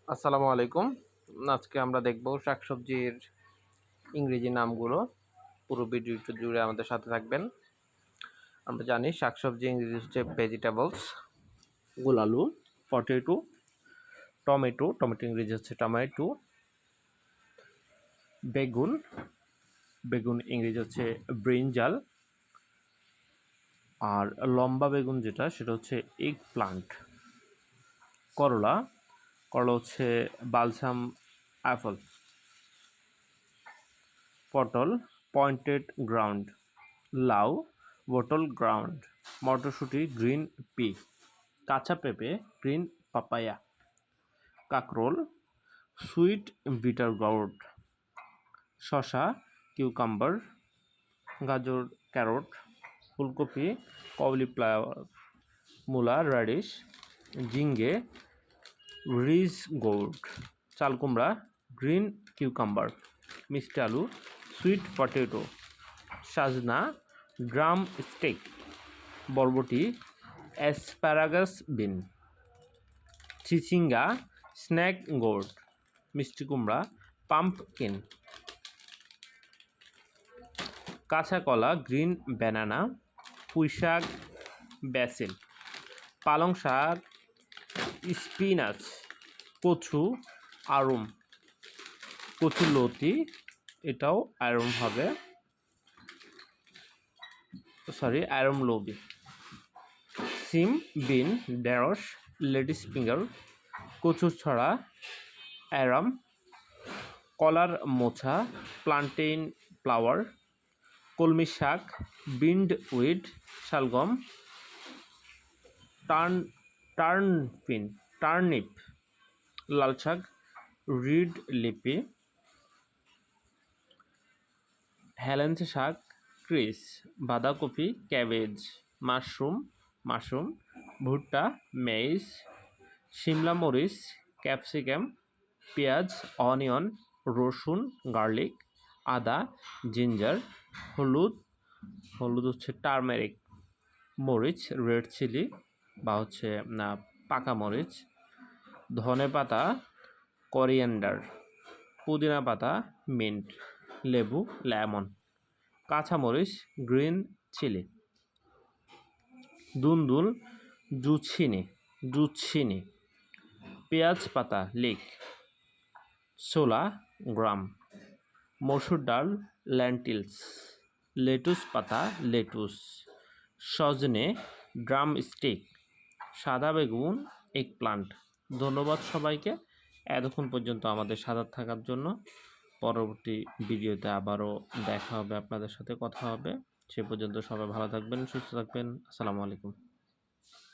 আসসালামু আলাইকুম। আজকে আমরা দেখব শাকসবজির ইংরেজি নামগুলো। পুরো ভিডিওটা জুড়ে আমাদের সাথে থাকবেন। আমরা জানি শাকসবজি ইংরেজি হচ্ছে ভেজিটেবলস, গোল আলু, পটেটো, টমেটো, টমেটো ইংরেজি হচ্ছে টমেটো, বেগুন, বেগুন ইংরেজি হচ্ছে ব্রিঞ্জাল, আর লম্বা বেগুন যেটা সেটা হচ্ছে এগ প্লান্ট। করলা, করলা হচ্ছে বালসাম অ্যাপল। পটল, পয়েন্টেড গ্রাউন্ড। লাউ, বটল গ্রাউন্ড। মটরশুঁটি, গ্রিন পি। কাঁচা পেঁপে, গ্রিন পাপায়া। কাঁকরোল, সুইট বিটার গউড। শসা, কিউকাম্বার। গাজর, ক্যারট। ফুলকপি, কলিফ্লাওয়ার। মূলা, র্যাডিশ। ঝিঙ্গে, রিজ গোল্ড। চালকুমড়া, গ্রিন কিউকাম্বার। মিষ্টি আলু, সুইট পটেটো। সাজনা, ড্রাম স্টিক। বরবটি, অ্যাসপারাগাস বিন। চিচিঙ্গা, স্ন্যাক গোর্ড। মিষ্টি কুমড়া, পাম্পকিন। কাঁচা কলা, গ্রিন ব্যানানা। পুঁই শাক, ব্যাসিল। পালং শাক, স্পিনাচ। কচু, আরুম। কচুলতি, এটাও আয়রন হবে, আয়রন লবি। সিম, বিন, ঢেঁড়স, লেডিস ফিঙ্গার। কচুর ছড়া, অ্যারাম। কলার মোছা, প্লান্টেইন ফ্লাওয়ার। কলমি শাক, বিন্ড উইড। শালগম, টার্নিপ। লাল শাক, রিড লিপি। হেলেঞ্চা শাক, ক্রিস। বাঁধাকপি, ক্যাবেজ। মাশরুম। ভুট্টা, মেইজ। শিমলা মরিচ, ক্যাপসিকাম। পেঁয়াজ, অনিয়ন। রসুন, গার্লিক। আদা, জিঞ্জার। হলুদ হচ্ছে টারমেরিক। মরিচ, রেড চিলি বা হচ্ছে পাকা মরিচ। ধনে পাতা, করিয়েন্ডার। পুদিনা পাতা, মিন্ট। লেবু, লেমন। কাঁচামরিচ, গ্রিন চিলি। দুন্দুল, জুচিনি। পেঁয়াজ পাতা, লিক। ছোলা, গ্রাম। মসুর ডাল, ল্যান্টিলস। লেটুস পাতা, লেটুস। সজনে, ড্রাম স্টিক। সাদা বেগুন, এগ প্লান্ট। ধন্যবাদ সবাইকে এতক্ষণ পর্যন্ত আমাদের সাথে থাকার জন্য। পরবর্তী ভিডিওতে আবারও দেখা হবে, আপনাদের সাথে কথা হবে। সে পর্যন্ত সবাই ভালো থাকবেন, সুস্থ থাকবেন। আসসালামু আলাইকুম।